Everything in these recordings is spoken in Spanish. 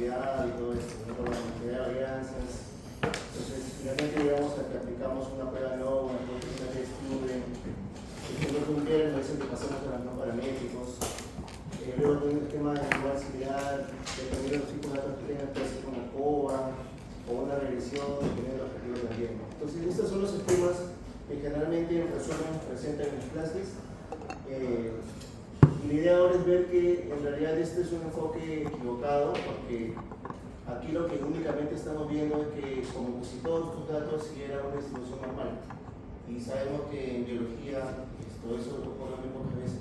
localidad y todo esto, ¿no? Por la cantidad de varianzas. Entonces, finalmente llegamos a que aplicamos una prueba no, una proteína de student, el no cumplieron, no dicen que pasamos a los no paramétricos. Luego tengo un esquema de igual similar, dependiendo de los tipos de datos que tengan, puede ser una COA o una regresión, dependiendo del objetivo también. Entonces, estos son los esquemas que generalmente en resumen presentan en las clases. Y la idea ahora es ver que en realidad este es un enfoque equivocado, porque aquí lo que únicamente estamos viendo es que como si todos tus datos siguieran una distribución normal. Y sabemos que en biología eso ocurre muy pocas veces.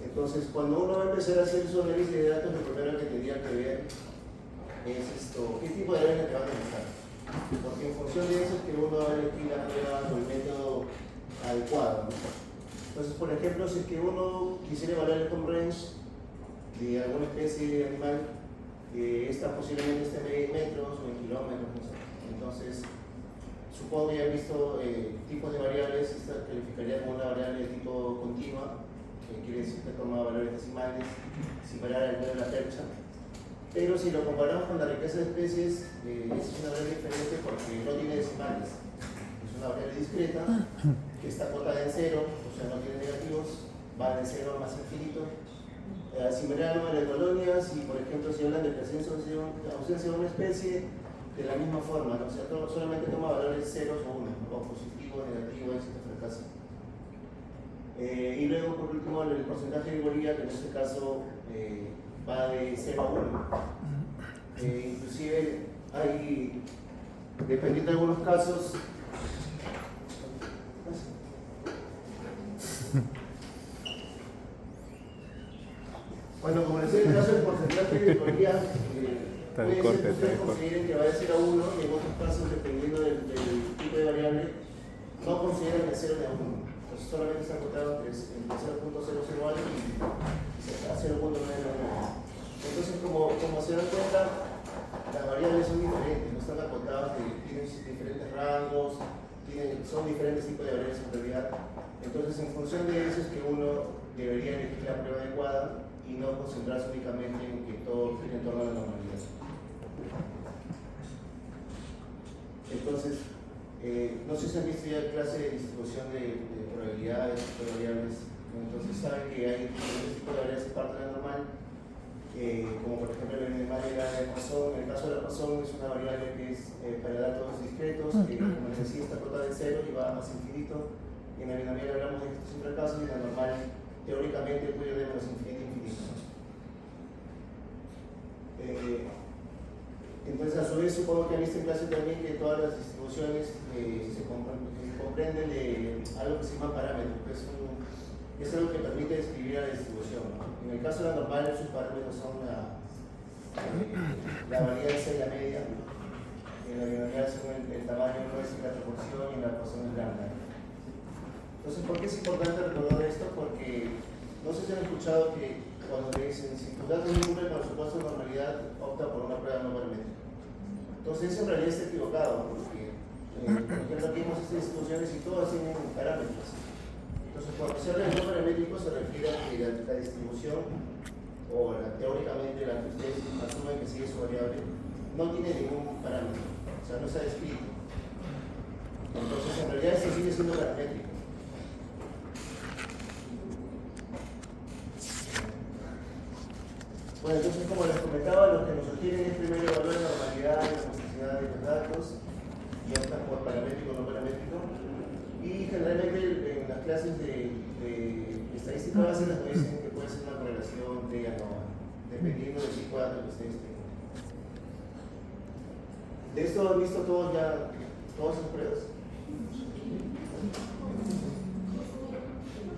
Entonces, cuando uno va a empezar a hacer su análisis de datos, lo primero que tendría que ver es qué tipo de áreas te van a analizar. Porque en función de eso es que uno va a elegir la prueba o el método adecuado, ¿no? Entonces, por ejemplo, si es que uno quisiera evaluar el home range de alguna especie de animal, esta posiblemente esté en metros o en kilómetros, no sé. Entonces, supongo que ya han visto tipos de variables, esta calificaría como una variable de tipo continua, que quiere decir que toma valores decimales, similar al de la percha. Pero si lo comparamos con la riqueza de especies, es una variable diferente porque no tiene decimales. Es una variable discreta que está acotada en cero, o sea, no tiene negativos, va de cero a más infinito. Similar al número de colonias, y por ejemplo, si hablan de presencia o ausencia de una especie, de la misma forma, ¿no? O sea, solamente toma valores ceros o unos, ¿no? O positivo, negativo, éxito, fracaso. Y luego, por último, el porcentaje de igualdad, que en este caso va de 0 a 1. Inclusive hay, dependiendo de algunos casos, bueno, como les decía, en el caso del porcentaje de igualdad, puede ser que ustedes consideren que va de 0 a 1, y en otros casos, dependiendo del tipo de variable, no consideran de 0 ni a 1. Entonces solamente está acotado entre 0.00 algo y a 0.9. Entonces, como se dan cuenta, las variables son diferentes, no están acotadas, tienen diferentes rangos, son diferentes tipos de variables en realidad. Entonces, en función de eso es que uno debería elegir la prueba adecuada y no concentrarse únicamente en que todo gire en torno a la normalidad. Entonces, no sé si han visto ya clase de distribución de probabilidades, de variables. Entonces saben que hay diferentes tipos de variables que parten de la normal, como por ejemplo el animal de la Poisson. En el caso de la Poisson es una variable que es para datos discretos, que como les decía está acotada en cero y va a más infinito. Y en la binomial hablamos de estos sin fracasos, y en la normal teóricamente puede ir de menos infinito a infinito. Entonces, a su vez, supongo que han visto en clase también que todas las distribuciones se comprenden de algo que se llama parámetro, que es algo que permite describir a la distribución, ¿no? En el caso de la normal, sus parámetros son la varianza y la media. En la binomial son el tamaño no es la proporción y la proporción es lambda. Entonces, ¿por qué es importante recordar esto? Porque no sé si han escuchado que cuando le dicen si tus datos cumplen con los supuestos de normalidad, opta por una prueba no paramétrica. Entonces, eso en realidad está equivocado, porque por ejemplo, aquí hemos estas distribuciones y todas tienen parámetros. Entonces, cuando se habla de no paramétrico, se refiere a que la distribución, o teóricamente la que ustedes asumen que sigue su variable, no tiene ningún parámetro, o sea, no está descrito. Entonces, en realidad, esto sigue siendo paramétrico. Bueno, entonces, como les comentaba, lo que nos sugieren es primero evaluar la normalidad y la elasticidad de los datos y optan por paramétrico o no paramétrico. Y generalmente en las clases de estadística básica nos dicen que puede ser una correlación de ANOVA, dependiendo del tipo de datos que ustedes tengan. De esto han visto todos ya, todas las pruebas.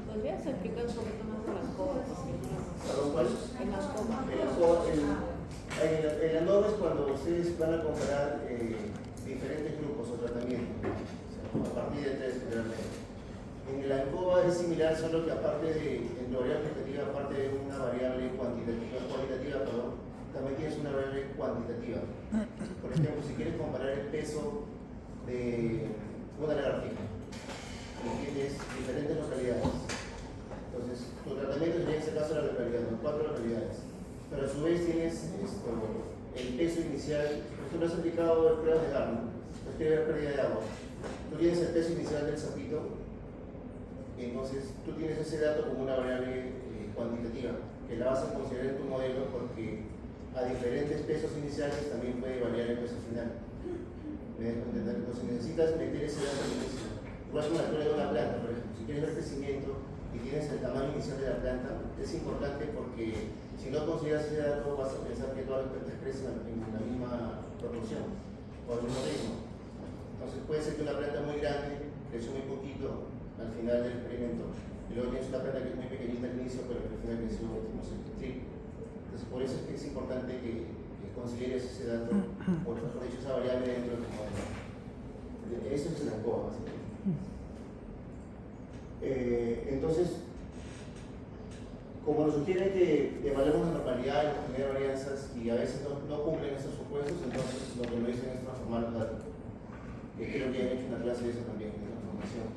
¿Podrías explicar un poquito más de las cosas? ¿Perdón, cuál? En las comas. El ANOVA es cuando ustedes van a comparar diferentes grupos o tratamientos, o sea, a partir de 3 generalmente. En la ANCOVA es similar, solo que aparte de, en la variable objetiva, aparte de una variable cualitativa, también tienes una variable cuantitativa. Por ejemplo, si quieres comparar el peso de una lagartija, y tienes diferentes localidades. Entonces, tu tratamiento sería en este caso la localidad, los 4 probabilidades. Pero a su vez tienes el peso inicial, por ejemplo, has aplicado pruebas de agua, ¿no? Pérdida de agua. Tú tienes el peso inicial del sapito, entonces tú tienes ese dato como una variable cuantitativa, que la vas a considerar en tu modelo porque a diferentes pesos iniciales también puede variar el peso final. ¿Me dejo entender? Entonces necesitas meter ese dato al inicio. Igual que una prueba de una planta, por ejemplo. Si quieres ver crecimiento y tienes el tamaño inicial de la planta, es importante porque si no consideras ese dato vas a pensar que todas las plantas crecen en la misma proporción o al mismo ritmo. Entonces puede ser que una planta muy grande creció muy poquito al final del experimento y luego tienes una planta que es muy pequeñita al inicio pero que al final creció, no sé, triple. Entonces por eso es que es importante que consideres ese dato, o mejor dicho, esa variable dentro de tu modelo. Eso es el ANCOA, básicamente. Entonces, como nos sugiere que evaluemos la normalidad y la homogeneidad de varianzas y a veces no cumplen estos supuestos, entonces lo que nos dicen es transformar los datos. Creo que han hecho una clase de eso también, de transformación.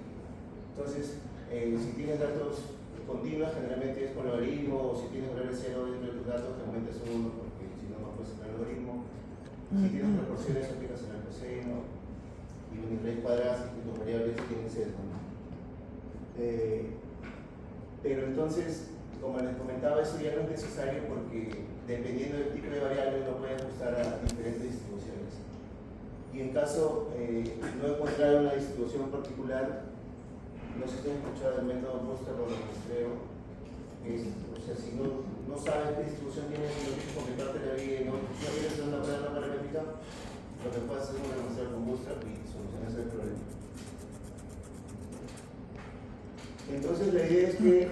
Entonces, si tienes datos continuos, generalmente es con logaritmo, o si tienes variable cero dentro de tus datos, te aumentas un 1 porque si no, no puedes sacar el logaritmo. Si tienes proporciones, aplicas el coseno y unir raíz cuadrada y tus variables tienen sesgo, ¿no? Pero entonces, como les comentaba, eso ya no es necesario porque dependiendo del tipo de variable uno puede ajustar a diferentes distribuciones. Y en caso no encontrar una distribución particular, no sé si han escuchado el método Buster o el muestreo, o sea, si no sabes qué distribución tienes y no quieres complicarte la vida y no quieres hacer una prueba paramétrica, lo que puedes hacer es un muestreo con Bootstrap y solucionas el problema. Entonces la idea es que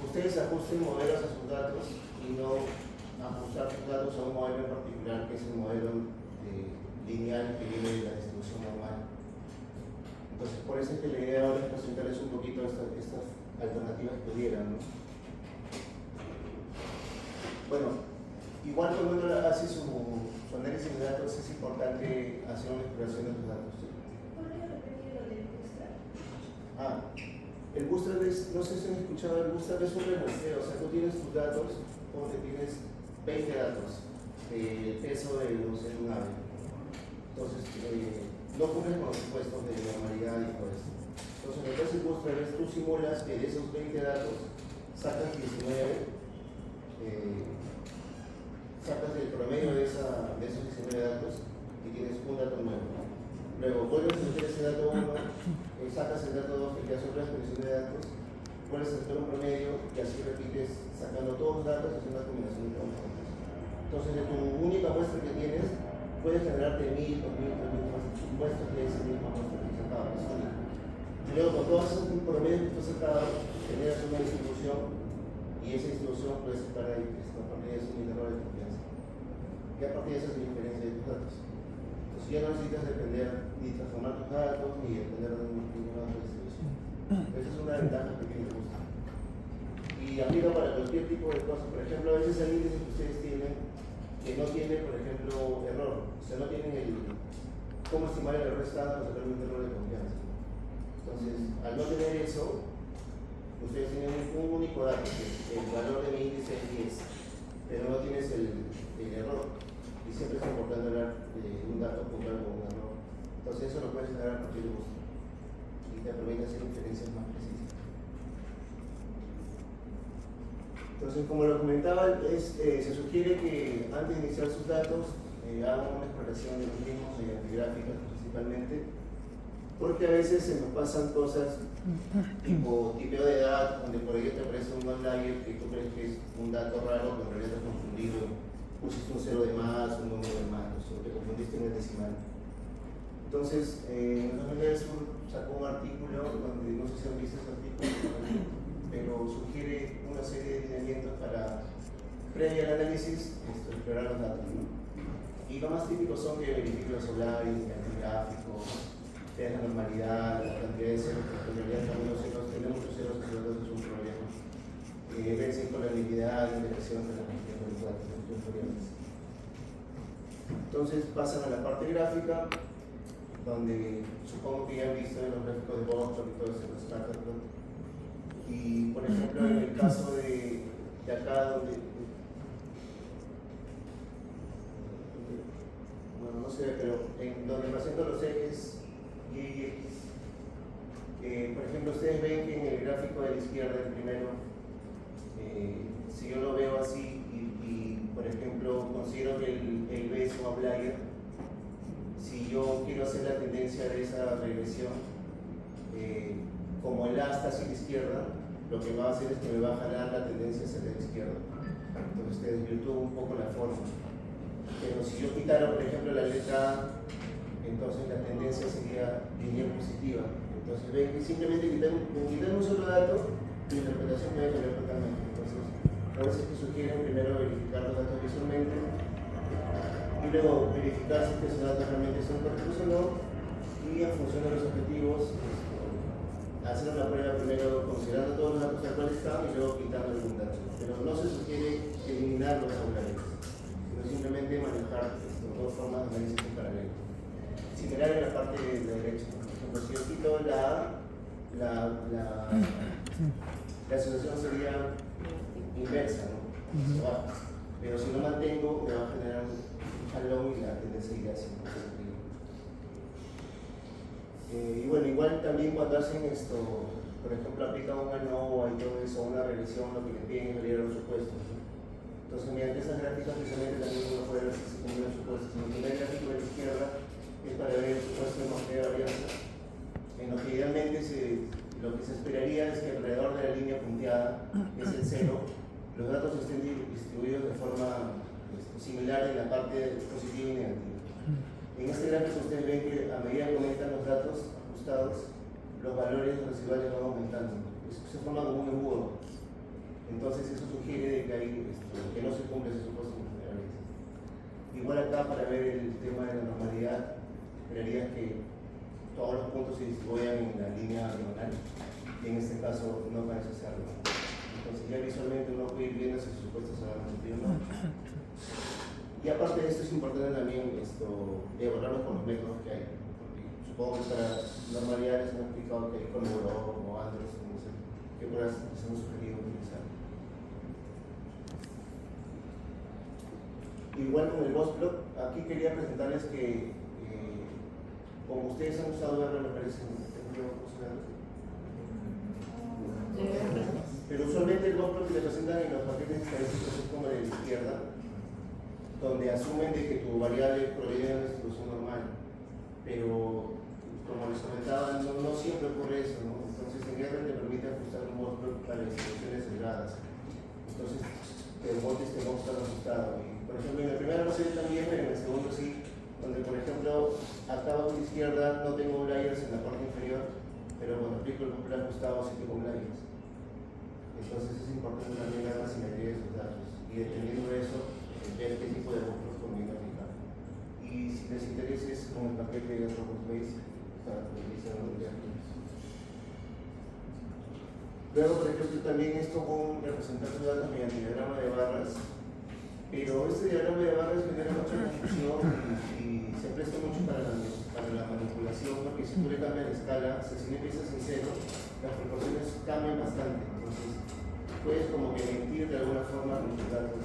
ustedes ajusten modelos a sus datos y no ajustar sus datos a un modelo en particular, que es el modelo lineal que viene de la distribución normal. Entonces por eso es que la idea ahora es presentarles un poquito estas alternativas que pudieran, ¿no? Bueno, igual cuando uno hace su análisis de datos es importante hacer una exploración de los datos. ¿Podría repetir lo del Bootstrap? El Bootstrap es, no sé si han escuchado, el Bootstrap es un remuestreo, o sea, tú tienes tus datos, donde tienes 20 datos, el peso de un ave. Entonces, no cumplen con los supuestos de normalidad y todo esto. Entonces, lo que hace el Bootstrap es tú simulas que de esos 20 datos sacas 19, sacas el promedio de esos 19 datos y tienes un dato nuevo. Luego vuelves a meter ese dato 1, sacas el dato 2, te quedas otra combinación de datos, vuelves a meter un promedio y así repites sacando todos los datos y haciendo una combinación de todos los datos. Entonces, de tu única muestra que tienes, puedes generarte 1000, 2000, 3000 muestras, supuestos de esa misma muestra que sacaba, es única. Y luego con todos esos promedios que tú has sacado, generas una distribución y esa distribución puede sacar ahí, a partir de eso, un intervalo de confianza. Y a partir de eso se diferencia de tus datos. Entonces ya no necesitas depender ni transformar tus datos ni depender de ninguna otra distribución. Esa es una ventaja que tiene el Bootstrap. Y aplica para cualquier tipo de cosas. Por ejemplo, a veces hay índices que ustedes tienen que no tienen, por ejemplo, error. O sea, no tienen cómo estimar el error estándar o sacar un intervalo de confianza. Entonces, al no tener eso, ustedes tienen un único dato, que es el valor de mi índice es 10, pero no tienes el error. Y siempre es importante hablar de un dato puntual con un error. Entonces eso lo puedes generar a partir de Bootstrap y te permite hacer inferencias más precisas. Entonces, como lo comentaba, se sugiere que antes de iniciar sus datos hagan una exploración de los mismos mediante gráficas principalmente, porque a veces se nos pasan cosas tipo tipeo de edad, donde por ahí te aparece un outlier que tú crees que es un dato raro, pero en realidad estás confundido, pusiste un 0 de más, un número de más, o te confundiste en el decimal. Entonces, en 2010 sacó un artículo donde no sé si han visto ese artículo, pero sugiere una serie de lineamientos para, previo al análisis, explorar los datos, ¿no? Y lo más típico son que verifiquen los solares, el gráfico, vean la normalidad, la cantidad de ceros, porque en realidad también los ceros, tener muchos ceros que son es un problema. Ven con la linealidad, la integración de la cantidad de los datos, los variables. Entonces pasan a la parte gráfica, donde supongo que ya han visto los gráficos de Bootstrap y todo eso, los scatterplots. Y por ejemplo, en el caso de acá, donde pero en donde presento los ejes Y y X, por ejemplo, ustedes ven que en el gráfico de la izquierda, el primero, si yo lo veo así y, por ejemplo, considero que el B es un outlier, si yo quiero hacer la tendencia de esa regresión, como el A está hacia la izquierda, lo que va a hacer es que me va a jalar la tendencia hacia la izquierda. Entonces te desvirtúa un poco la forma. Pero si yo quitara, por ejemplo, la letra A, entonces la tendencia sería lineal positiva. Entonces ven que simplemente quitar un solo dato, la interpretación puede cambiar totalmente. Entonces, a veces te sugieren primero verificar los datos visualmente y luego verificar si esos datos realmente son correctos o no, y en función de los objetivos, hacer una prueba primero considerando todos los datos tal cual están y luego quitando algún dato. Pero no se sugiere eliminar los tabulares, sino simplemente manejar dos formas de análisis en paralelo. Similar en la parte de la derecha. Por ejemplo, si yo quito la asociación sería inversa, ¿no? Se baja. Pero si lo mantengo, me va a generar un jalón y la tendencia iría hacia y bueno, igual también cuando hacen esto, por ejemplo, aplican un ANOVA y todo eso, una regresión, lo que le piden es validar los supuestos, ¿no? Entonces, mediante esas gráficas, precisamente también uno puede ver si se cumplen los supuestos. En el primer gráfico de la izquierda es para ver el supuesto de homogénea de varianza, en lo que idealmente lo que se esperaría es que alrededor de la línea punteada, que es el cero, los datos estén distribuidos de forma similar en la parte positiva y negativa. En este gráfico ustedes ven que a medida que aumentan los datos ajustados, los valores residuales van aumentando. Se forma como un embudo. Entonces eso sugiere que no se cumple ese supuesto de varianza. Igual acá, para ver el tema de la normalidad, esperaría que todos los puntos se distribuyan en la línea diagonal, y en este caso no parece hacerlo. Entonces ya visualmente uno puede ir viendo si sus supuestos se van a cumplir o no. Y aparte de esto es importante también evaluarlo con los métodos que hay, porque supongo que para normalidades han explicado que hay Colmogro o Andros, no sé qué pruebas se han sugerido utilizar. Igual con el Bossplot, aquí quería presentarles que como ustedes han usado R, me parece, pero usualmente el Bossplot que le presentan en los paquetes estadísticos es como de la izquierda, donde asumen de que tu variable proviene de una distribución normal, pero como les comentaba, no siempre ocurre eso, ¿no? Entonces en R te permite ajustar un Bossplot para distribuciones cerradas, entonces el bot no está ajustado. Y, por ejemplo, en el primero no se ve tan bien, pero en el segundo sí, donde por ejemplo acá abajo a la izquierda no tengo outliers en la parte inferior, pero cuando aplico el Bossplot ajustado sí tengo outliers. Entonces es importante también ver la simetría de sus datos y dependiendo de eso ver qué tipo de Bossplot conviene aplicar. Y si les interesa es con el paquete de Anthropoid para utilizar los diagramas. Luego, por ejemplo, también es común representar sus datos mediante diagrama de barras, pero este diagrama de barras genera mucha confusión y se presta mucho para la manipulación, porque si tú le cambias la escala, si le empiezas en cero, las proporciones cambian bastante. Entonces, puedes como que mentir de alguna forma con tus datos,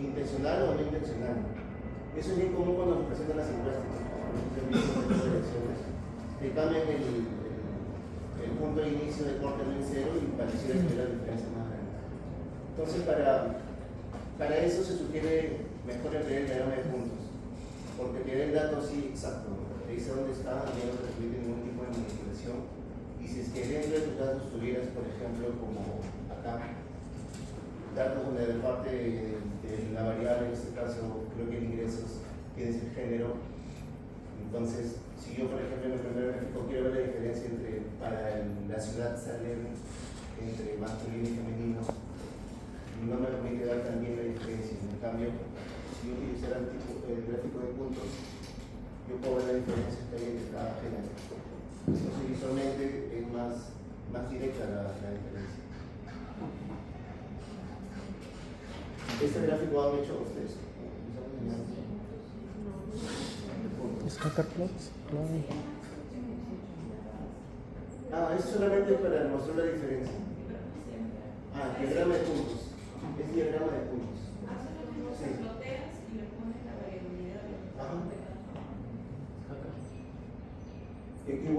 intencional o no intencional. Eso es bien común cuando nos presentan las encuestas, que cambian el punto de inicio de corte en cero y pareciera que la diferencia más grande. Entonces, para eso se sugiere mejor emplear el diagrama de puntos, porque te da el dato así exacto, ¿no? Te dice dónde está y no te permite ningún tipo de manipulación. Y si es que dentro de tus datos tuvieras, por ejemplo, como acá, datos donde de parte de la variable, en este caso creo que el ingresos tiene el género, entonces si yo por ejemplo en el primer gráfico quiero ver la diferencia para la ciudad Salem entre masculino y femenino, no me permite dar también la diferencia. En cambio, si yo utilizara el gráfico de puntos, yo puedo ver la diferencia que hay entre cada género. Entonces visualmente es más directa la diferencia. Este gráfico lo han hecho ustedes. Scatterplots, claro. Es solamente para mostrar la diferencia. Diagrama de puntos. Es diagrama de puntos. Sí. Ajá.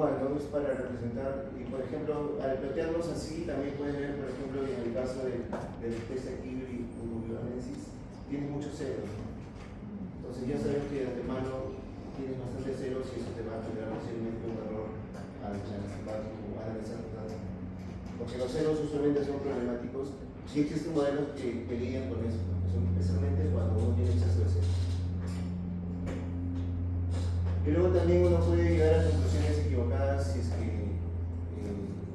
igual, ¿no? Es para representar, y por ejemplo, al plantearlos así, también puedes ver, por ejemplo, en el caso de la especie Kibri uruguayensis, tiene muchos ceros, ¿no? Entonces ya sabes que de antemano tienes bastantes ceros y eso te va a generar posiblemente un error al analizar los datos. Porque los ceros usualmente son problemáticos. Sí existen modelos que lidian con eso, ¿no? Que son especialmente cuando uno tiene exceso de ceros. Y luego también uno puede llegar a conclusiones equivocadas si es que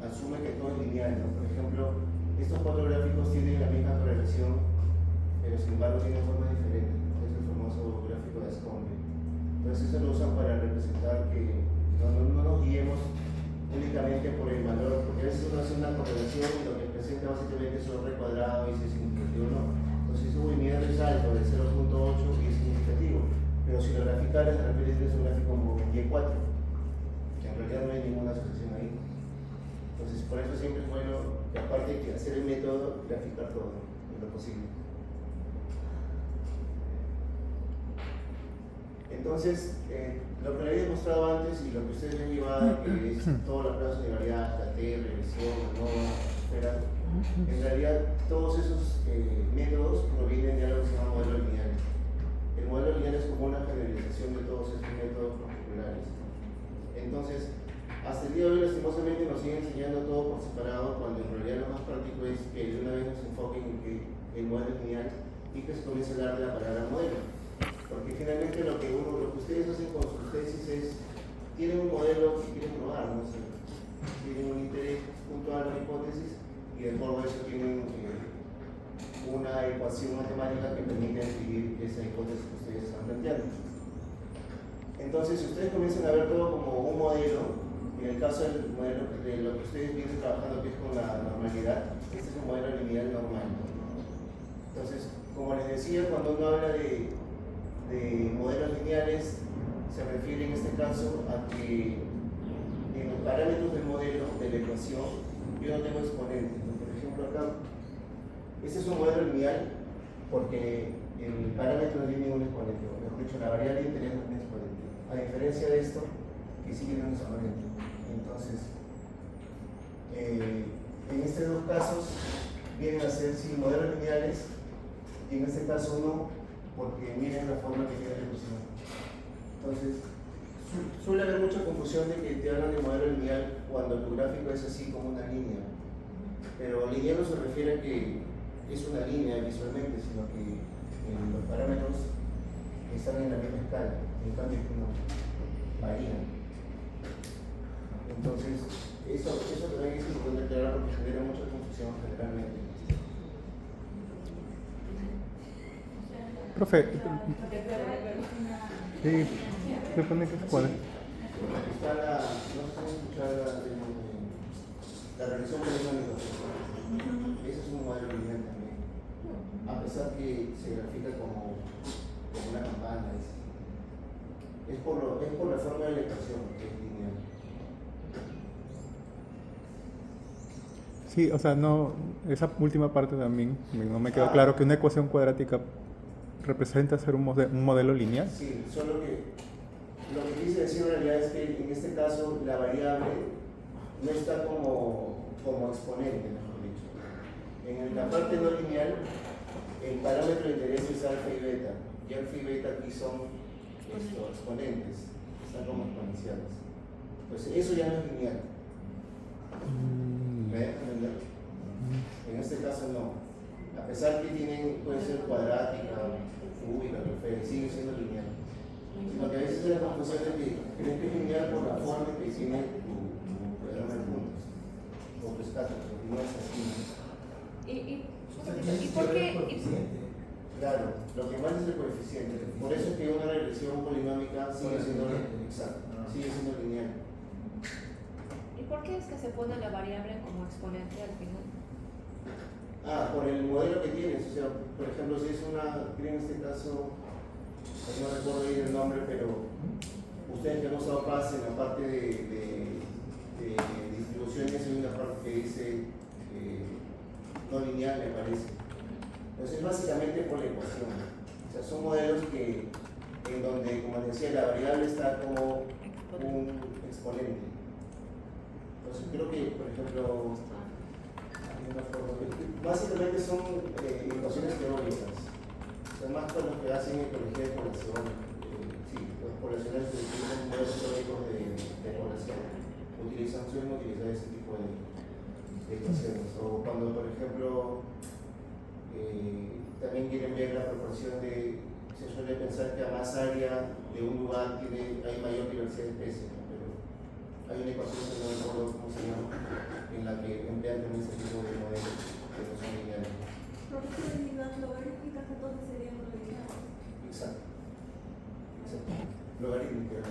asume que todo es lineal, ¿no? Por ejemplo, estos cuatro gráficos tienen la misma correlación, pero sin embargo tienen formas diferentes, ¿no? Es el famoso gráfico de Scombe. Entonces eso lo usan para representar que no nos guiemos únicamente por el valor, porque a veces uno hace una correlación y lo que presenta básicamente es un R cuadrado y si es significativo o no. Entonces ese movimiento es alto, de 0.8 y es significativo. Pero si lo graficaras, de repente tienes un gráfico como Y4, que en realidad no hay ninguna asociación ahí. Entonces, por eso siempre es bueno, que aparte de hacer el método, graficar todo, en lo posible. Entonces, lo que le había demostrado antes y lo que ustedes han llevado, que es todas las pruebas de variedad, la T, regresión, ANOVA, etcétera, en realidad todos esos métodos provienen de algo que se llama modelo lineal. El modelo lineal es como una generalización de todos estos métodos particulares. Entonces, hasta el día de hoy, lastimosamente, nos siguen enseñando todo por separado, cuando en realidad lo más práctico es que de una vez nos enfoquen en que el modelo es lineal y que se comience a hablar de la palabra modelo. Porque finalmente lo que ustedes hacen con sus tesis es, tienen un modelo que quieren probar, ¿no? O sea, tienen un interés puntual, una hipótesis, y de acuerdo a eso tienen una ecuación matemática que permite escribir esa hipótesis que ustedes están planteando. Entonces, si ustedes comienzan a ver todo como un modelo, en el caso del modelo de lo que ustedes vienen trabajando, que es con la normalidad, este es un modelo lineal normal, ¿no? Entonces, como les decía, cuando uno habla de modelos lineales, se refiere en este caso a que en los parámetros del modelo, de la ecuación, yo no tengo exponentes, ¿no? Por ejemplo, acá, este es un modelo lineal porque el parámetro no tiene ningún exponente, o mejor dicho, la variable de interés no tiene exponente, a diferencia de esto, que sí tiene un exponente. Entonces, en estos dos casos vienen a ser sí modelos lineales, y en este caso no, porque miren la forma que tiene la ecuación. Entonces, suele haber mucha confusión de que te hablan de modelo lineal cuando tu gráfico es así como una línea. Pero lineal no se refiere a que es una línea visualmente, sino que los parámetros están en la misma escala, en cambio que no varían. Entonces, eso también es importante aclarar porque genera mucha confusión generalmente. Profe, sí, se pone que se cuadra. Está la, no sé cómo escuchar la regresión polinómica. Ese es un modelo lineal también. A pesar que se grafica como una campana. Es por la forma de la ecuación que es lineal. Sí, o sea, no, esa última parte también no me quedó claro que una ecuación cuadrática representa ser un modelo lineal. Sí, solo que lo que quise decir en realidad es que en este caso la variable no está como exponente, mejor dicho. En la parte no lineal, el parámetro de interés es alfa y beta, y alfa y beta aquí son exponentes, están como exponenciales. Entonces eso ya no es lineal. ¿Me dejan entender? En este caso no. A pesar que puede ser cuadrática, cúbica, perfecta, sigue siendo lineal. Sino que a veces hay la confusión de que creen que es lineal por la forma que tiene tu programa de puntos, o tu escato, porque no es así. ¿Y por qué? Claro, lo que más es el coeficiente. Por eso es que una regresión polinómica sigue siendo exacto, sigue siendo lineal. ¿Y por qué es que se pone la variable como exponente al final? Por el modelo que tienes, o sea, por ejemplo, si es en este caso, no recuerdo bien el nombre, pero ustedes que han usado PAS en la parte de distribuciones hay una parte que dice no lineal, me parece. Entonces, básicamente por la ecuación. O sea, son modelos en donde, como les decía, la variable está como un exponente. Entonces creo que, por ejemplo, hay una forma básicamente son ecuaciones teóricas. Además con los que hacen ecología de población, sí, los poblacionales que utilizan modelos teóricos de población, suelen utilizar ese tipo de ecuaciones. O cuando, por ejemplo, también quieren ver la proporción de, se suele pensar que a más área de un lugar hay mayor diversidad de especies, ¿no? Pero hay una ecuación que no recuerdo cómo se llama, en la que emplean también ese tipo de modelos que no son lineales. Profesor, y las logarítmicas entonces serían los lineales. Exacto. Exacto. Logarítmicas,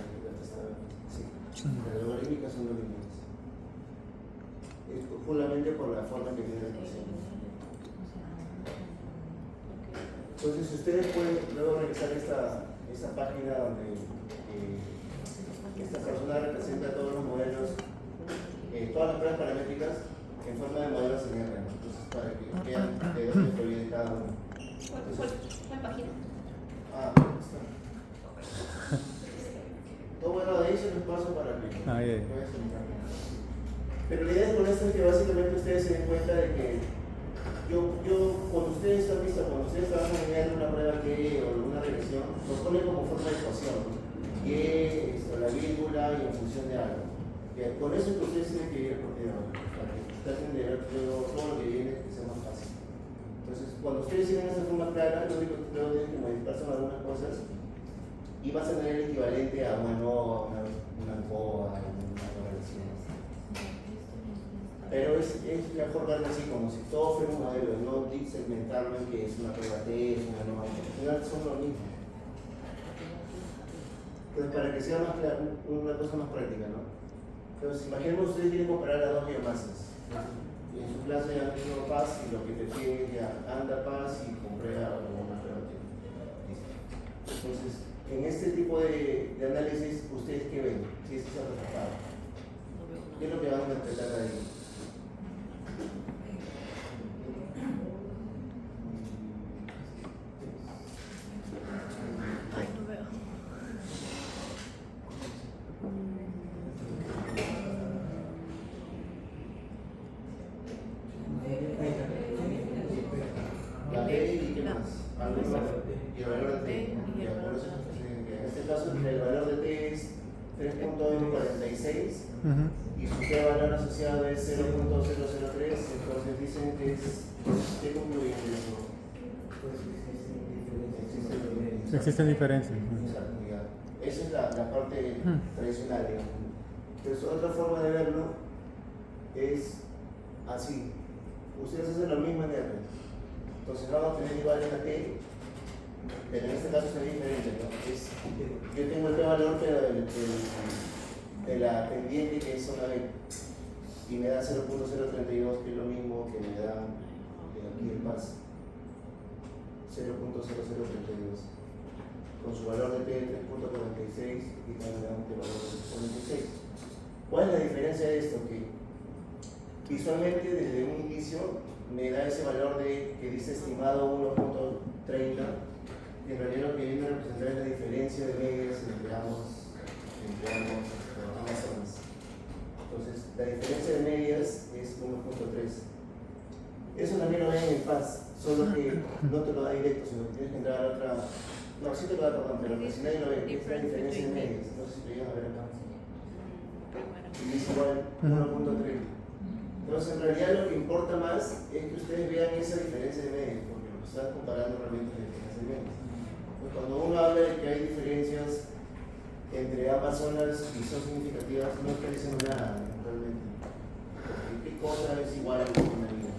sí. Las logarítmicas son los lineales. Es puramente por la forma que tiene la ecuación. Entonces ustedes pueden luego revisar esta página donde esta persona representa todos los modelos, todas las pruebas paramétricas en forma de modelos en R, ¿no? Entonces para que vean de dónde proviene cada uno. ¿Cuál página? Está. Todo bueno, de ahí se los paso para que puedan explicar. Pero la idea con esto es que básicamente ustedes se den cuenta de que cuando ustedes están vistos, cuando ustedes trabajan en una prueba que o alguna regresión, nos pone como forma de ecuación, ¿no? Y la vírgula y en función de algo. Con eso que ustedes tienen que ir a partir de ahora, para que traten de ver todo lo que viene que sea más fácil. Entonces, cuando ustedes tienen esa forma clara, lo único que luego tienen que modificar son algunas cosas y vas a tener el equivalente a una NOVA, una COA, una correlación. Pero es mejor verlo así, como si todo fuera un modelo, no segmentarlo en que es una prueba T, es una NOVA, al final son lo mismo. Entonces, para que sea más claro, una cosa más práctica, ¿no? Entonces, imaginemos ustedes quieren comparar a dos biomasas. Y en su clase han tenido paz y lo que te piden ya anda paz y comprueba una prueba T. Entonces, en este tipo de análisis, ¿ustedes qué ven? Si es el resultado. ¿Qué es lo que van a interpretar ahí? Ay, no veo. La B y qué más. Y el valor de T. En este caso, el valor de T es 3.46 y su T valor asociado es 0.003. Entonces dicen que es. ¿Qué concluyen de eso? Existen diferencias. Exacto, ya. Esa es la parte tradicional, digamos. Entonces, otra forma de verlo es así. Ustedes hacen lo mismo en R. Entonces vamos a tener igual en la T, pero en este caso sería diferente, ¿no? Yo tengo el P valor, pero de la pendiente que es zona B, y me da 0.032, que es lo mismo que me da aquí el PAS. 0.0032 con su valor de T de 3.46 y también me da un T valor de 3.46. ¿Cuál es la diferencia de esto? Que visualmente desde un inicio me da ese valor que dice estimado 1.30 y en realidad lo que viene a representar es la diferencia de medias entre ambas zonas. Entonces la diferencia de medias es 1.3. Eso también lo ven en el PAS, solo que no te lo da directo, sino que tienes que entrar a otra. No, sí te lo da, perdón, pero casi nadie lo ve, es la diferencia de medias. No sé si te llegan a ver acá. Y es igual 1.30. Entonces, en realidad lo que importa más es que ustedes vean esa diferencia de medias, porque lo están comparando realmente con diferencias de medias. Pues cuando uno habla de que hay diferencias entre ambas zonas y son significativas, no está diciendo nada, ¿no? Realmente. Porque ¿qué cosa es igual a una línea?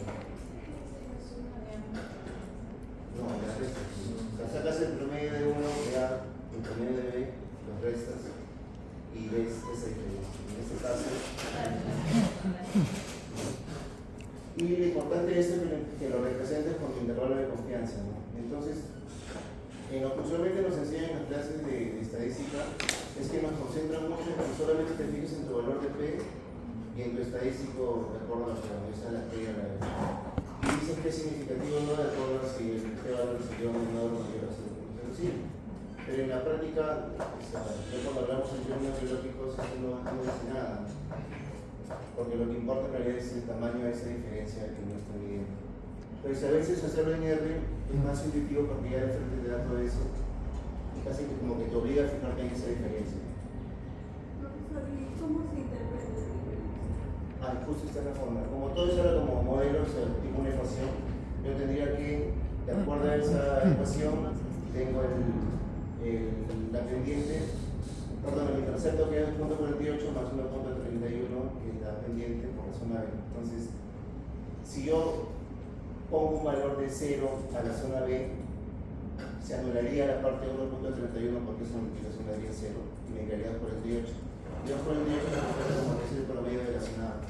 No, las restas. O sea, sacas el promedio de uno, que da el promedio de B, los restas, y ves esa diferencia. En este caso. Y lo importante es que lo representes con tu intervalo de confianza, ¿no? Entonces, en lo que usualmente nos enseñan en las clases de estadística es que nos concentran mucho en que solamente te fijes en tu valor de P y en tu estadístico de acuerdo a la probabilidad de la P y a la B. Y dicen que es significativo no de acuerdo a si el P valor salió menor o mayor a 0.05. Pero en la práctica, cuando hablamos en términos biológicos, eso no dice nada. porque lo que importa en realidad es el tamaño de esa diferencia que uno está midiendo. Entonces a veces hacerlo en R es más intuitivo porque ya de frente te da todo eso y casi que como que te obliga a fijarte en esa diferencia. Profesor, ¿y cómo se interpreta la diferencia? Justo esta es la forma. Como todo eso era como modelos, o sea, tipo una ecuación, yo tendría que, de acuerdo a esa ecuación, tengo la pendiente, perdón, el intercepto que es 0.48 más 1.31, que es la pendiente por la zona B. Entonces, si yo pongo un valor de 0 a la zona B, se anularía la parte 1.31 porque esa multiplicación daría 0 y me quedaría 2.48. Y 2.48 es el promedio de la zona A.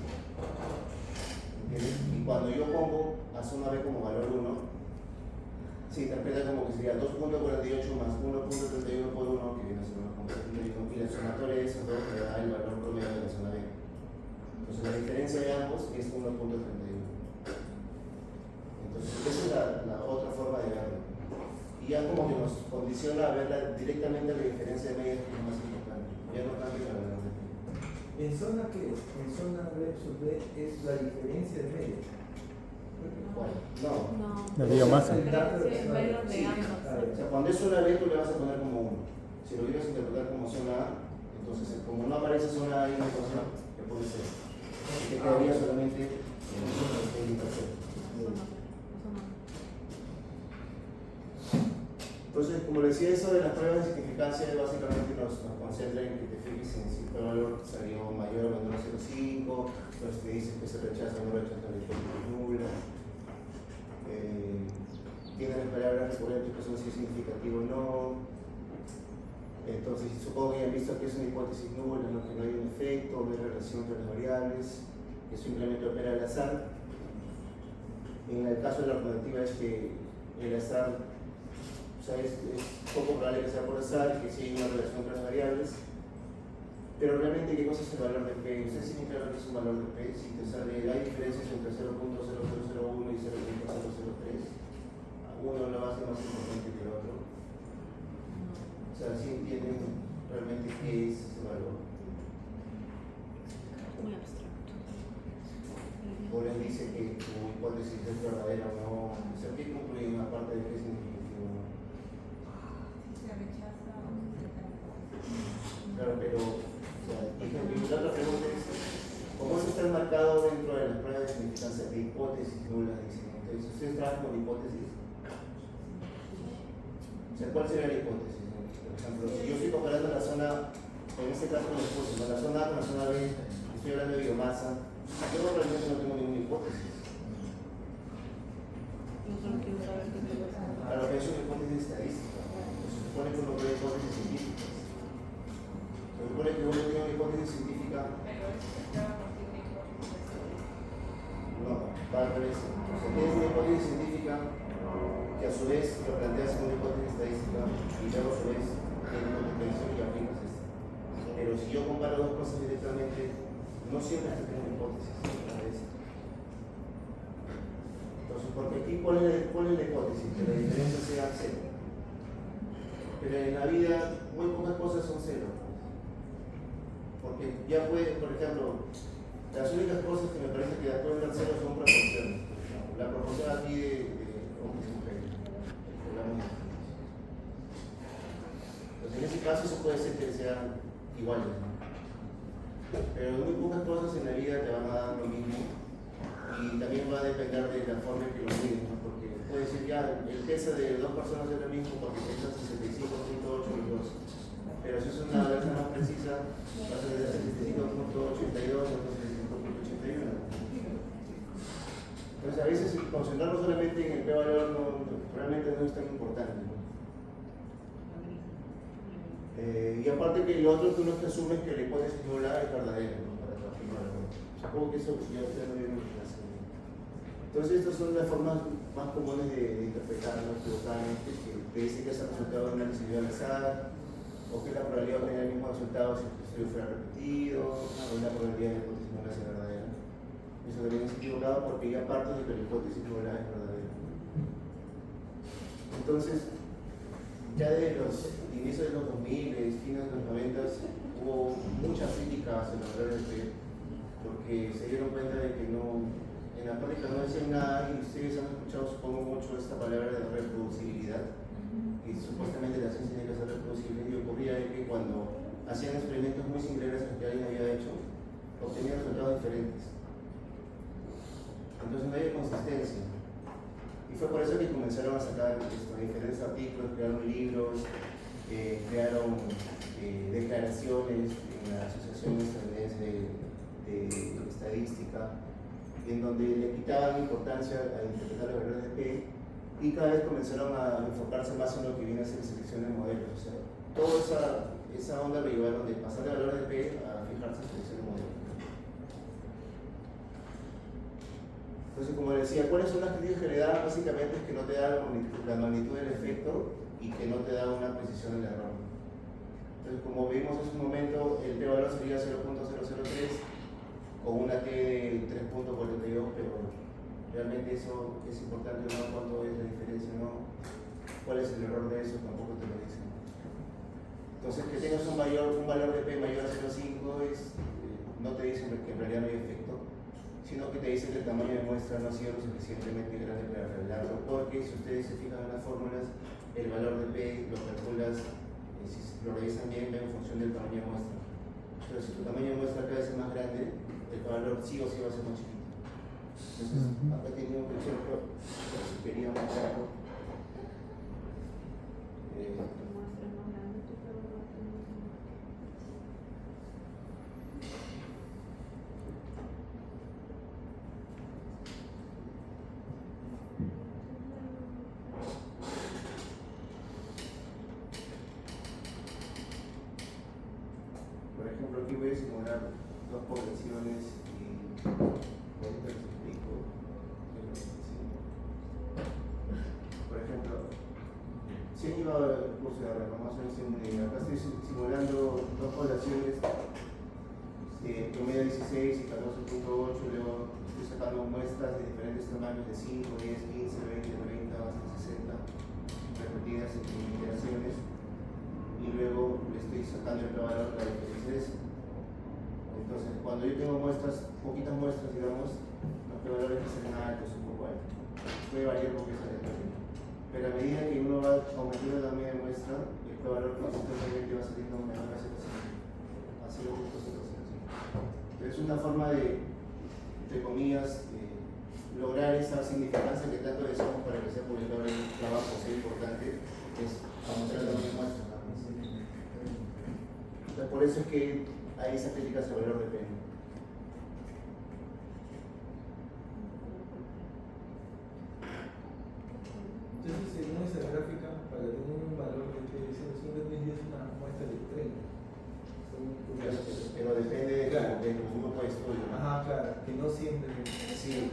¿Entiendes? Y cuando yo pongo a zona B como valor 1, se interpreta como que sería 2.48 más 1.31 por 1, que viene a ser 1.31, y la sumatoria de esos dos me da el valor promedio de la zona B. Entonces la diferencia de ambos es 1.31. Entonces esa es la otra forma de verlo. Y ya como que nos condiciona a ver directamente la diferencia de medios, que es más importante. Ya no cambia la verdad. ¿En zona qué es? En zona B sub B es la diferencia de medios. ¿Cuál? No. No. La biomasa. Sí, en valor de Sí. ambos. O sea, cuando es zona B tú le vas a poner como 1. Si lo quieres interpretar como zona A, entonces como no aparece zona A en la ecuación, le pones 0. Y te quedaría solamente el intercepto. Entonces, como les decía, eso de las pruebas de significancia básicamente nos concentra en que te fijes en si el valor salió mayor o menor a 0,5, entonces te dice que se rechaza o no rechaza la hipótesis nula. Tienen las palabras recurrentes que son si es significativo o no. Entonces, supongo que ya han visto que es una hipótesis nula, ¿no? Que no hay un efecto, no hay relación entre las variables, que simplemente opera al azar. En el caso de la alternativa es que el azar, o sea, es poco probable que sea por azar, que sí hay una relación entre las variables, pero realmente ¿qué cosa es el valor de P? Ustedes tienen claro que es un valor de P. Si te sale, hay diferencias entre 0.0001 y 0.003, uno lo hace más importante que el otro. O sea, si entienden realmente qué es ese valor. Muy abstracto. O les dice que tu hipótesis es verdadera o no. O sea, ¿qué concluye una parte de qué es significativo o no? Si se rechaza o se acepta la hipótesis. Claro, pero, o sea, y la otra pregunta es, ¿cómo eso está enmarcado dentro de las pruebas de significancia de hipótesis nulas? Entonces, ¿ustedes trabajan con hipótesis? O sea, ¿cuál sería la hipótesis? Por ejemplo, si yo estoy comparando la zona, en este caso me puse, la zona A con la zona B, estoy hablando de biomasa, yo realmente no tengo ninguna hipótesis. Yo solo quiero saber qué te pasa. Claro, es una hipótesis estadística. Se supone que uno ve hipótesis científicas. Se supone que uno tiene una hipótesis científica. No, va al revés. O sea, tienes una hipótesis científica que a su vez lo planteas como una hipótesis estadística y luego a su vez tienes una comprensión y aplicas esta. Pero si yo comparo dos cosas directamente, no siempre es que tengo una hipótesis. Entonces, porque aquí pone la hipótesis, que la diferencia sea 0. Pero en la vida muy pocas cosas son 0. Porque ya puede, por ejemplo, las únicas cosas que me parece que pueden dar 0 son proporciones. La proporción aquí de hombres y mujeres. Entonces, en ese caso eso puede ser que sean iguales, ¿no? Pero muy pocas cosas en la vida te van a dar lo mismo. Y también va a depender de la forma en que lo miden, ¿no? Porque puede decir ya, el peso de dos personas es lo mismo porque pesan 65.8 los dos. Pero si es una balanza más precisa, va a ser de 65.82 o 65.81. Entonces a veces concentrarnos solamente en el p-valor realmente no es tan importante, ¿no? Y aparte que lo otro que uno asume es que la hipótesis nula es verdadera, ¿no? Para afirmar, ¿no? Supongo que eso ya no viene en clase. Entonces estas son las formas más comunes de interpretarlo equivocadamente, que te dice que es el resultado de un análisis al azar, o que la probabilidad de obtener el mismo resultado si el estudio fuera repetido, o la probabilidad de la hipótesis nula sea verdadera. Eso también es equivocado porque ya parte de que la hipótesis nula es verdadera. Entonces, ya desde los inicios de los 2000, fines de los 90, hubo muchas críticas en los valores de P, porque se dieron cuenta de que no, en la práctica no decían nada, y ustedes han escuchado supongo mucho esta palabra de reproducibilidad, y supuestamente la ciencia tiene que ser reproducible, y ocurría de que cuando hacían experimentos muy similares a los que alguien había hecho, obtenían resultados diferentes. Entonces no había consistencia. Y fue por eso que comenzaron a sacar diferentes artículos, crearon libros, crearon declaraciones en la Asociación Estadounidense de Estadística, en donde le quitaban importancia a interpretar los valores de P, y cada vez comenzaron a enfocarse más en lo que viene a ser selección de modelos. O sea, toda esa onda lo llevaron de pasar de valores de P a fijarse en selección de modelos. Entonces, como decía, ¿cuáles son las críticas que le dan? Básicamente es que no te da la magnitud del efecto y que no te da una precisión del error. Entonces, como vimos hace un momento, el p-valor sería 0.003 con una t de 3.42, pero realmente eso es importante, no cuánto es la diferencia, no cuál es el error de eso, tampoco te lo dicen. Entonces, que tengas un valor de p mayor a 0.5 no te dicen que en realidad no hay efecto, sino que te dicen que el tamaño de muestra no ha sido lo suficientemente grande para revelarlo, porque si ustedes se fijan en las fórmulas, el valor de P lo calculas, si lo revisan bien, ven en función del tamaño de muestra. Pero si tu tamaño de muestra cada vez es más grande, el valor sí o sí va a ser más chiquito. Entonces, acá tenía un ejemplo, si quería mostrarlo. Por ejemplo, aquí voy a simular dos poblaciones y ahorita les explico. Por ejemplo, si he llevado el curso de ahora, vamos a hacer una idea. Acá estoy simulando dos poblaciones promedio 16 y 14.8, luego estoy sacando muestras de diferentes tamaños de 5, 10, 15, 20, 30, hasta 60 repetidas en iteraciones, y luego le estoy sacando el valor para diferencia de eso. Entonces, cuando yo tengo muestras, poquitas muestras, digamos, los valores que serán altos, un poco altos. Puede variar porque es aleatorio. Pero a medida que uno va aumentando la media muestra, el valor consistentemente va saliendo menor a 0.5. A 0.05. Es una forma de, entre comillas, lograr esa significancia que tanto deseamos para que sea publicado en un trabajo sea importante, es aumentar la media muestra. Entonces, por eso es que hay esa crítica sobre el valor de P. Entonces, según esa gráfica, para tener un valor de P de 0.5 es una muestra de 30. Pero depende de tu grupo de estudio. Ajá, claro, que no siempre. Sí.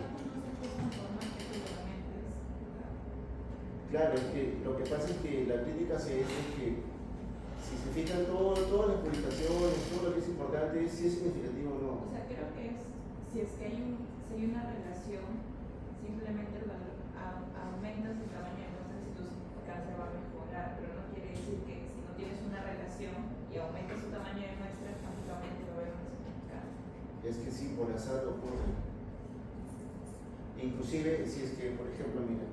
Claro, es que lo que pasa es que la crítica se es que si se fijan todas las publicaciones, todo lo que es importante, si es significativo o no. O sea, creo que si es que hay una relación, simplemente el valor aumentas el tamaño de muestra si tu significancia va a mejorar, pero no quiere decir que si no tienes una relación y aumentas tu tamaño de muestra, mágicamente va a haber una significancia. Es que sí, por azar ocurre. Inclusive, si es que, por ejemplo, mira,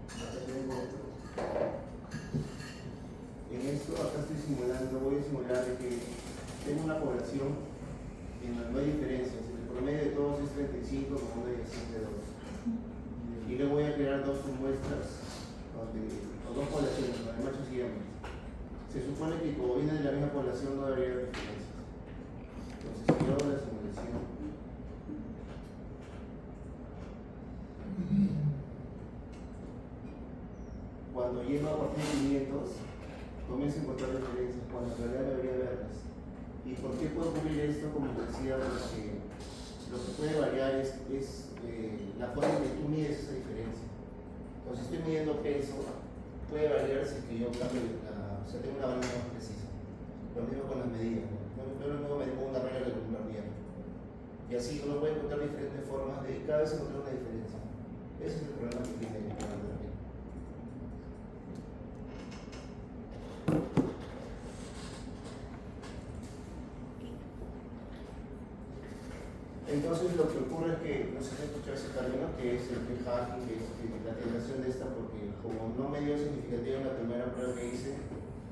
acá tengo otro. En esto, acá estoy simulando, voy a simular de que tengo una población en donde no hay diferencias. El promedio de todos es 35 con una dirección de 2. Y luego voy a crear dos muestras, o dos poblaciones, donde machos y hembras. Se supone que como vienen de la misma población no debería haber diferencias. Entonces, si yo hago la simulación, cuando llego a partir de 500, comienzo a encontrar diferencias cuando en realidad debería verlas. ¿Y por qué puedo cubrir esto? Como decía, porque lo que puede variar es la forma en que tú mides esa diferencia. Entonces, si estoy midiendo peso, puede variar si es que yo cambio o sea, tengo una balanza más precisa. Lo mismo con las medidas. No lo mismo medir con una regla que con una mierda. Y así uno puede encontrar diferentes formas de cada vez encontrar una diferencia. Ese es el problema que tiene el programa también. Entonces lo que ocurre es que, no sé si has escuchado ese término, que es el p-hacking, que es la tentación de esta, porque como no me dio significativo en la primera prueba que hice,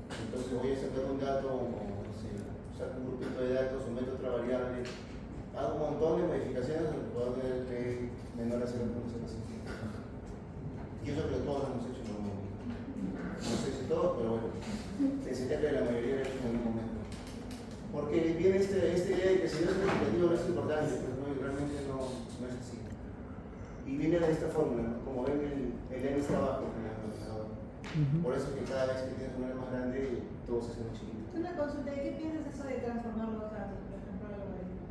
entonces voy a sacar un dato, o no sé, saco un grupito de datos, o meto otra variable, hago un montón de modificaciones donde puedo tener el p menor a 0.05. Y eso es lo que todos hemos hecho en algún momento. No sé si todos, pero bueno, pensaría que la mayoría lo he hecho en algún momento. Porque viene esta idea de que si no es significativo no es importante, pero no, realmente no es así. Y viene de esta fórmula, ¿no? Como ven el n está abajo en el denominador. Por eso que cada vez que tienes un n más grande, todo se hace más chiquito. Una consulta, ¿de qué piensas eso de transformar los datos, por ejemplo, algoritmos?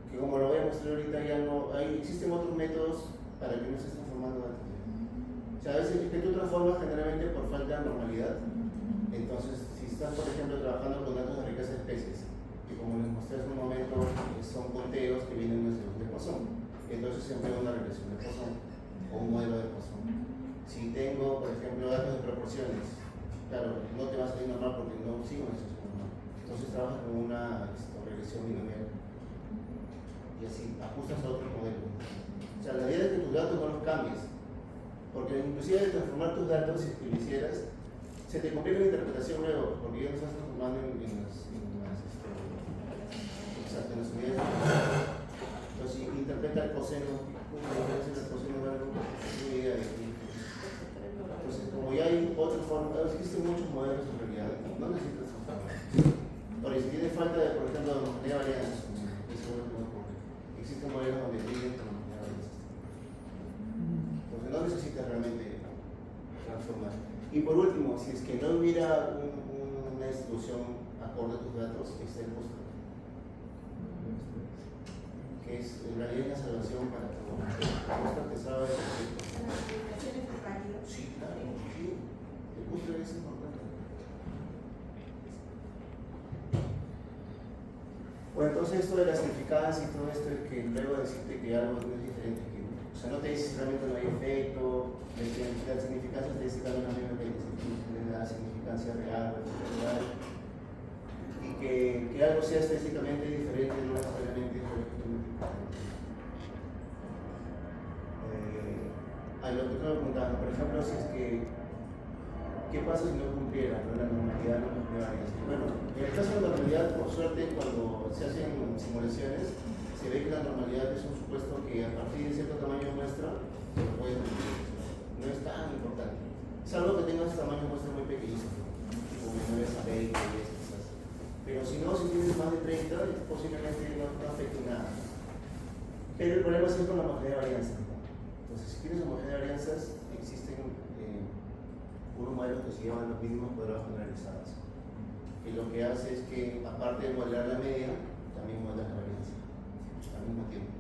Que como lo voy a mostrar ahorita ya no, existen otros métodos para que no se estén formando datos. O sea, a veces que tú transformas generalmente por falta de normalidad. Entonces, si estás, por ejemplo, trabajando con datos de riqueza de especies, que como les mostré hace un momento, son conteos que vienen de Poisson, entonces se emplea una regresión de Poisson o un modelo de Poisson. Si tengo, por ejemplo, datos de proporciones, claro, no te vas a salir normal porque no sigo una asociación normal. Entonces trabajas con una regresión binomial. Y así, ajustas a otro modelo. O sea, la idea es que tus datos no los cambies. Porque inclusive al transformar tus datos, si es que lo hicieras, se te complica la interpretación luego, porque ya no estás transformando en las unidades. Entonces, si interpreta el coseno, la diferencia entre el coseno y el idea de entonces, como ya hay otra forma, existen muchos modelos en realidad, no necesitas transformar. Ahora, si tienes falta de, por ejemplo, de homogeneidad varianza, eso no ocurre. Existen modelos donde piden homogeneidad varianza. Entonces, no necesitas realmente transformar. Y por último, si es que no hubiera una distribución acorde a tus datos, está el booster, que es en realidad la salvación para todo. El booster te sabe de ¿Las aplicaciones de válido? sí, claro, sí. El booster es importante. Bueno, entonces esto de las significancias y todo esto es que luego decirte que algo no es diferente, que, o sea, no te dice si realmente no hay efecto, la significancia te dice también lo mismo que la significancia real, y que algo sea estadísticamente diferente no necesariamente es lo que tú me preguntabas, por ejemplo, si es que ¿qué pasa si no cumpliera la normalidad no cumpliera? Bueno, en el caso de la normalidad, por suerte, cuando se hacen simulaciones, se ve que la normalidad es un supuesto que a partir de cierto tamaño de muestra se lo puede cumplir. No es tan importante. Salvo que tengas tamaño de muestra muy pequeñito, como menores a 20, 10 quizás. Pero si no, si tienes más de 30, posiblemente no afecte nada. Pero el problema es con la homogeneidad de varianza. Entonces, si tienes homogeneidad de varianzas, existen unos modelos que se llaman los mínimos cuadrados generalizados. Y lo que hace es que, aparte de modelar la media, también modela la varianza al mismo tiempo.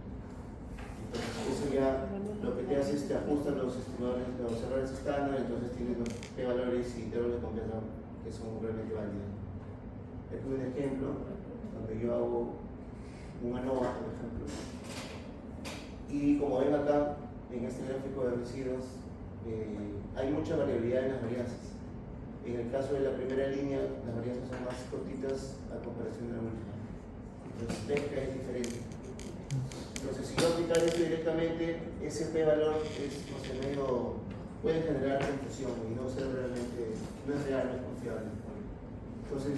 Entonces, eso ya lo que te hace es te ajusta los errores estándar, entonces tienes los p-valores y intervalos de confianza que son realmente válidos. Aquí un ejemplo donde yo hago un ANOVA, por ejemplo, y como ven acá en este gráfico de residuos, hay mucha variabilidad en las varianzas. En el caso de la primera línea, las varianzas son más cortitas a comparación de la última. Entonces, ven que es diferente. Entonces, si yo aplicar esto directamente, ese p-valor es, no sé, medio, puede generar confusión y no ser realmente, no es real, no es confiable. Entonces,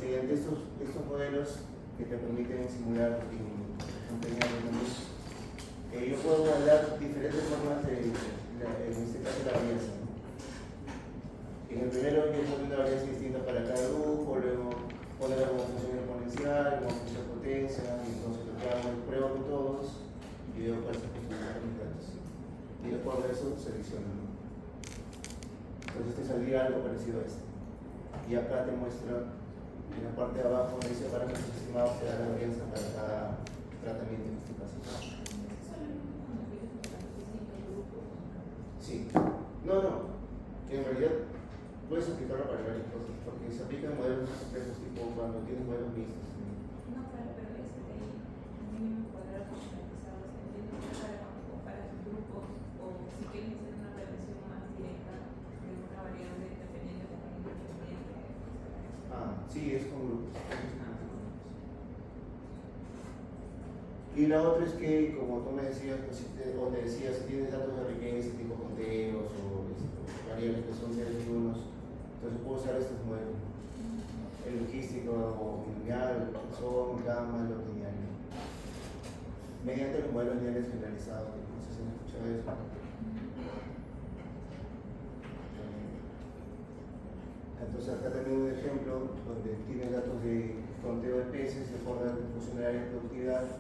mediante estos modelos que te permiten simular en pequeños yo puedo modelar diferentes formas de, en este caso, la varianza. En el primero, yo pongo una varianza distinta para cada grupo, luego ponerla como función exponencial, como función potencia, y entonces lo que hago es pruebo con todos y veo cuál se ajusta con mis datos. Y después de eso, selecciono. Entonces, te saldría algo parecido a esto. Y acá te muestra, en la parte de abajo, donde dice parámetros estimados, te da la varianza para cada tratamiento en este caso. Sí. No. En realidad puedes aplicarlo para varias cosas, porque se aplican modelos más complejos, tipo cuando tienes modelos mixtos. No, claro, pero ese de ahí, el mínimo cuadrado generalizado, entiendo que para cuando comparas grupos o si quieres hacer una relación más directa de una variable dependiendo de la independiente. Sí, es con grupos. Y la otra es que, como tú me decías, pues, o te decías, si tienes datos de riqueza, tipo conteos o variables que son seres vivos, entonces puedo usar estos modelos. El logístico lineal, el son, gamma, lo lineal. Mediante los modelos lineales generalizados, no sé si han escuchado eso. Entonces acá también un ejemplo donde tienes datos de conteo de especies, de forma de funcionalidad y productividad.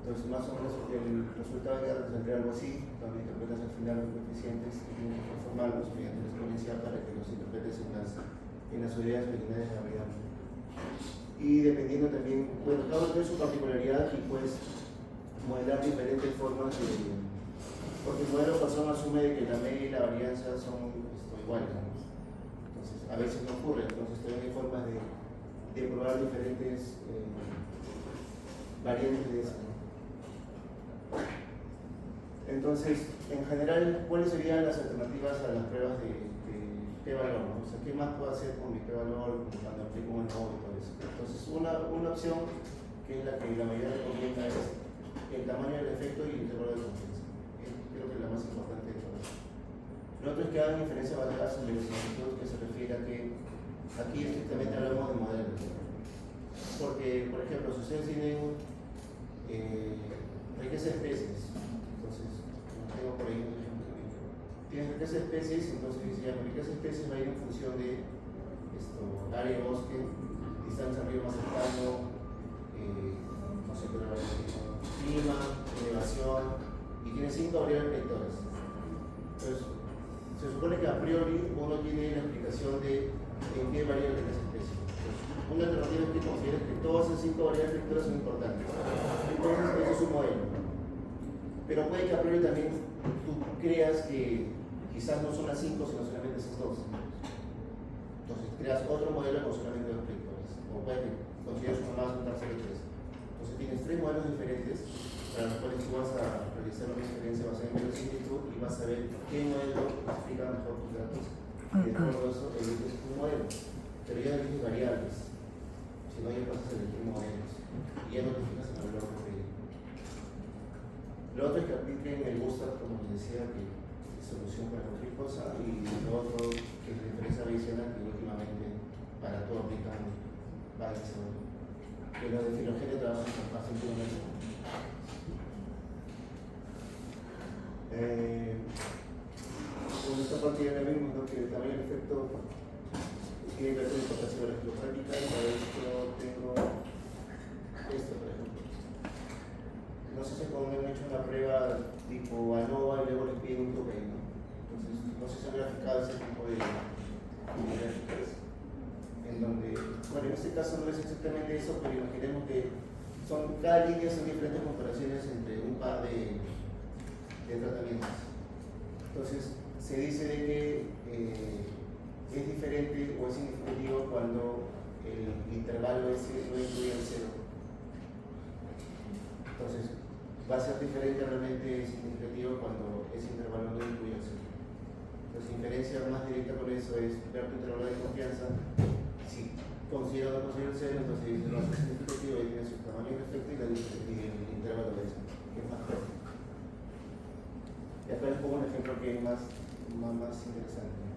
Entonces más o menos el resultado de datos tendría algo así, donde interpretas al final los coeficientes y tienes que transformarlos mediante la exponencial para que los interpretes en las unidades originales de la variable. Y dependiendo también, bueno, cada uno tiene su particularidad y puedes modelar diferentes formas de, porque el modelo Poisson asume de que la media y la varianza son iguales, ¿no? Entonces a veces no ocurre, entonces también hay formas de probar diferentes variantes de eso, ¿no? Entonces, en general, ¿cuáles serían las alternativas a las pruebas de p-valor? ¿No? O sea, ¿qué más puedo hacer con mi p-valor cuando aplico un nodo y todo eso? Entonces, una opción, que es la que la mayoría recomienda, es el tamaño del efecto y el intervalo de confianza. Creo que es la más importante de todas. Lo otro es que hagan inferencia basada en verosimilitud, que se refiere a que aquí estrictamente hablamos de modelos. Porque, por ejemplo, si ustedes tienen riqueza de especies, entonces, tengo por ahí un ejemplo. Tienes riqueza de especies, entonces dice ya, riqueza de especies va a ir en función de área de bosque, distancia al río más cercano, no sé qué le va a decir, clima, elevación, y tiene 5 variables vectores. Entonces, se supone que a priori uno tiene la explicación de en qué varía la riqueza de especies. Una alternativa es que consideres que todas esas 5 variables vectores son importantes. Entonces, eso es un modelo. Pero puede que a priori también tú creas que quizás no son las 5, sino solamente esas 2. Entonces, creas otro modelo con solamente 2 vectores. O puede que consideres uno más, un tercero y 3. Entonces, tienes 3 modelos diferentes para los cuales tú vas a realizar una diferencia basada en verosimilitud y vas a ver qué modelo clasifica mejor tus datos. Y de acuerdo a eso, eliges un modelo. Pero ya no eliges variables, sino ya pasas a elegir modelos. Y ya no te fijas en el valor de. Lo otro es que apliquen el bootstrap, como les decía, que es solución para cualquier cosa, y lo otro que es la diferencia adicional, que últimamente para todo aplican varias. Que lo de filogenia trabaja con más simplemente. Con esta parte ya la vimos, ¿no? Que también el efecto tiene que ver con importancia de la filográfica, y para esto tengo esto, por ejemplo. No sé si cuando han hecho una prueba tipo ANOVA y luego les piden un token, ¿no? Entonces, no sé si han graficado ese tipo de gráficas, en donde, bueno, en este caso no es exactamente eso, pero imaginemos que cada línea son diferentes comparaciones entre un par de tratamientos. Entonces, se dice de que es diferente o es significativo cuando el intervalo ese no incluye el cero. Entonces, va a ser diferente realmente significativo cuando ese intervalo no incluye el cero. Entonces, inferencia más directa con eso es ver tu intervalo de confianza. Si considera o no considera el cero, entonces dice no es significativo y tiene su tamaño perfecto y el intervalo de eso, que es más corto. Y acá les pongo un ejemplo que es más interesante.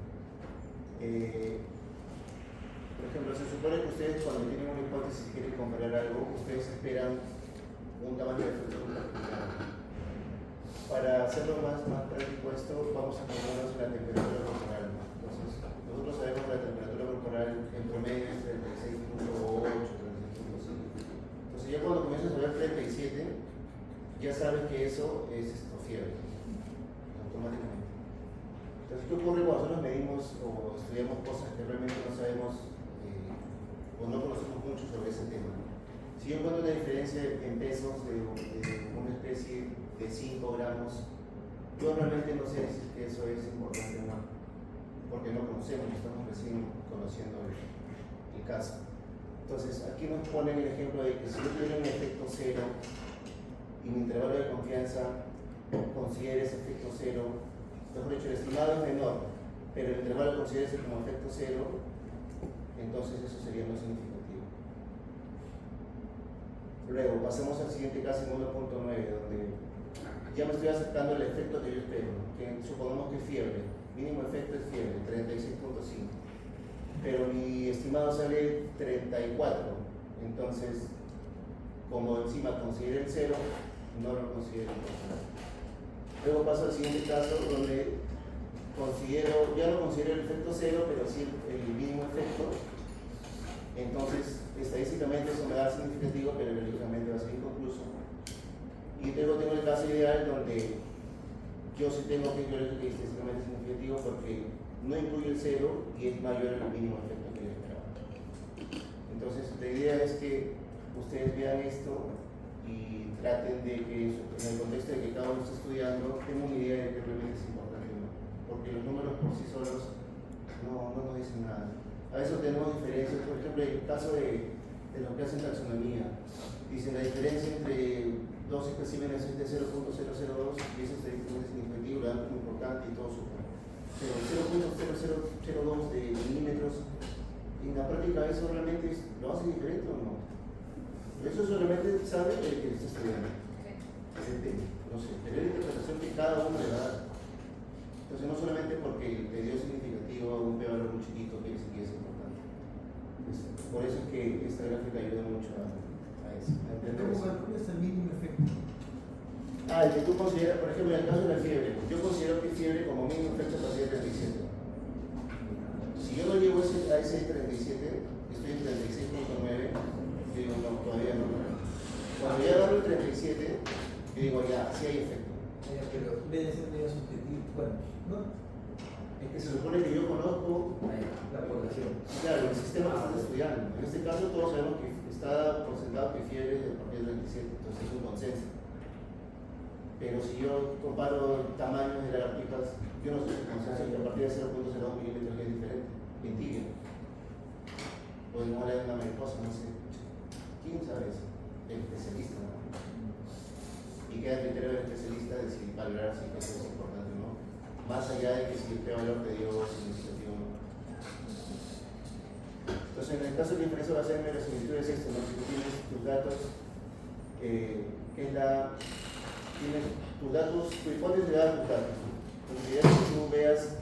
Por ejemplo, se supone que ustedes cuando tienen una hipótesis y quieren comparar algo, ustedes esperan un tamaño de efecto particular. Para hacerlo más práctico esto, vamos a ponernos en la temperatura corporal. Entonces, nosotros sabemos que la temperatura corporal en promedio es 36.8, 36.5. Entonces ya cuando comienzas a ver 37, ya sabes que eso es fiebre, automáticamente. Entonces, ¿qué ocurre cuando nosotros medimos o estudiamos cosas que realmente no sabemos o no conocemos mucho sobre ese tema? Si yo encuentro una diferencia en pesos de una especie de 5 gramos, yo realmente no sé si es que eso es importante o no, porque no conocemos, estamos recién conociendo el caso. Entonces, aquí nos ponen el ejemplo de que si yo tengo un efecto cero y mi intervalo de confianza considera ese efecto cero, mejor dicho, el estimado es menor, pero el intervalo considera ese como efecto cero, entonces eso sería no significativo. Luego pasamos al siguiente caso en 1.9, donde ya me estoy acercando al efecto que yo espero, que supongamos que es fiebre, mínimo efecto es fiebre, 36.5, pero mi estimado sale 34, entonces como encima considero el 0, no lo considero. Luego paso al siguiente caso donde ya no considero el efecto 0, pero sí el mínimo efecto. Entonces, estadísticamente eso me da significativo, pero biológicamente va a ser inconcluso. Y luego tengo el caso ideal donde yo sí tengo que biológico y estadísticamente significativo porque no incluye el 0 y es mayor al mínimo efecto que yo esperaba. Entonces, la idea es que ustedes vean esto y traten de que, en el contexto de que cada uno está estudiando, tengan una idea de que realmente es importante o no. Porque los números por sí solos no nos dicen nada. A veces tenemos diferencias, por ejemplo, en el caso de lo que hacen taxonomía, dicen la diferencia entre dos especímenes es de 0.002 y eso es significativo, lo dan como importante y todo súper. Pero 0.0002 de milímetros, en la práctica eso realmente lo hace diferente o no. Eso solamente sabe el que está estudiando. Es el tema, no sé, pero es la interpretación que cada uno le da. Entonces no solamente porque le dio significativo a un p-valor muy chiquito que decir que es importante. Por eso es que esta gráfica ayuda mucho a eso. A entender ¿Cómo eso. calculas el mínimo efecto? El que tú consideras, por ejemplo, en el caso de la fiebre, yo considero que fiebre como mínimo efecto a partir de 37. Si yo no llego a ese 37, estoy en 36.9, yo digo, no, todavía no. Cuando ya agarro el 37, yo digo, ya, sí hay efecto. Pero debe ser medio subjetivo. Bueno, ¿no? Es que se supone que yo conozco La población. claro, el sistema que están estudiando. En este caso todos sabemos que está por sentado que fiebre es a partir del 37, entonces es un consenso. Pero si yo comparo tamaños de lagartijas, yo no sé si consenso que a partir de 0.02 milímetros es diferente, en tibia. O en mola de una mariposa, no sé. ¿Quién sabe eso? El especialista, ¿no? Y queda el criterio del especialista de si valorar si eso es importante o no. Más allá de que si este valor te dio significativo o no. Entonces, en el caso de la inferencia va a ser la similitud es esto, ¿no? Si tú tienes tus datos, tienes tus datos, tu hipótesis te da tus datos. Entonces, la idea es que tú veas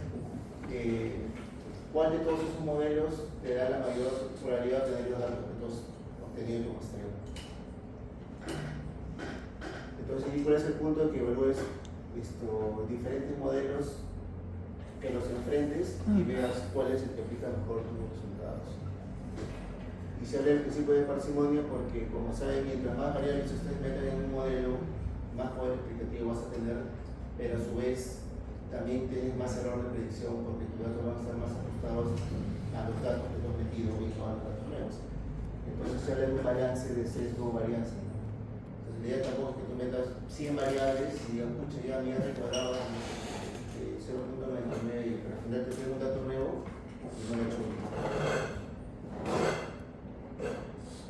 cuál de todos esos modelos te da la mayor probabilidad de tener los datos que tú has obtenido como estrella. Entonces, y por ese punto que evalúes diferentes modelos, que los enfrentes y veas cuál es el que aplica mejor tus resultados. Y se habla del principio de parsimonia porque, como saben, mientras más variables ustedes metan en un modelo, más poder explicativo vas a tener, pero a su vez también tienes más error de predicción porque tus datos van a estar más ajustados a los datos que tú has metido y no a los datos nuevos. Entonces se habla de un balance de sesgo-varianza. Entonces la idea tampoco es que tú metas 100 variables y digas, pucha, ya mi R cuadrado 0.99 y para final te tengo un dato nuevo y no lo he hecho bien.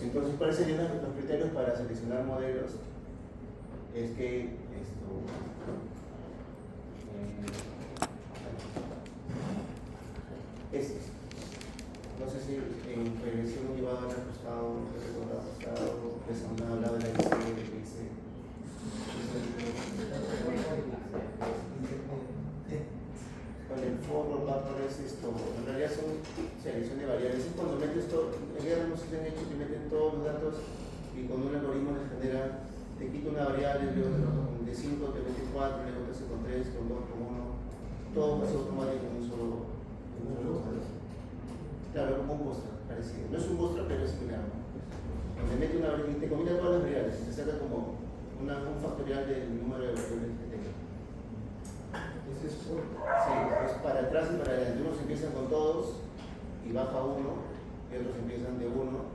Entonces, ¿cuáles serían los criterios para seleccionar modelos? Es que no sé si en prevención llevado al ajustado, les han hablado de la IC, de que dice con el forward buffer es en realidad son selección de variables. Es cuando metes todo, en realidad no se han hecho que meten todos los datos y con un algoritmo les genera, te quita una variable, luego de 5 te mete 4, luego te hace con 3, con 2, con 1, todo pasa automático en un solo modelo. Claro, como un bootstrap, parecido. No es un bootstrap, pero es similar. Donde mete una variable y te combina todas las variables, te saca como un factorial del número de variables que tenga. Ese es por. Sí, es para atrás y para adelante. Unos empiezan con todos y baja uno, y otros empiezan de uno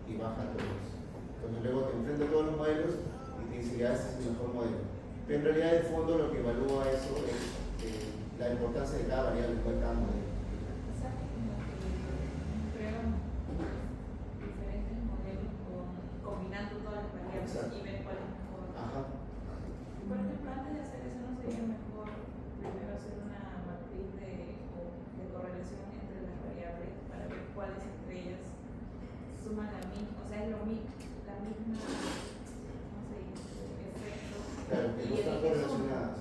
y bajan todos. Entonces luego te enfrenta a todos los modelos y te dice, ya este es el mejor modelo. Pero en realidad, de fondo, lo que evalúa eso es la importancia de cada variable de cada modelo. Prueban diferentes modelos combinando todas las variables. Exacto. Y ven cuál es mejor. Ajá. Por ejemplo, antes de hacer eso, ¿no sería mejor primero hacer una matriz de correlación entre las variables para ver cuáles entre ellas suman la misma, o sea, es la misma Claro, que no Y están eliges uno. correlacionadas.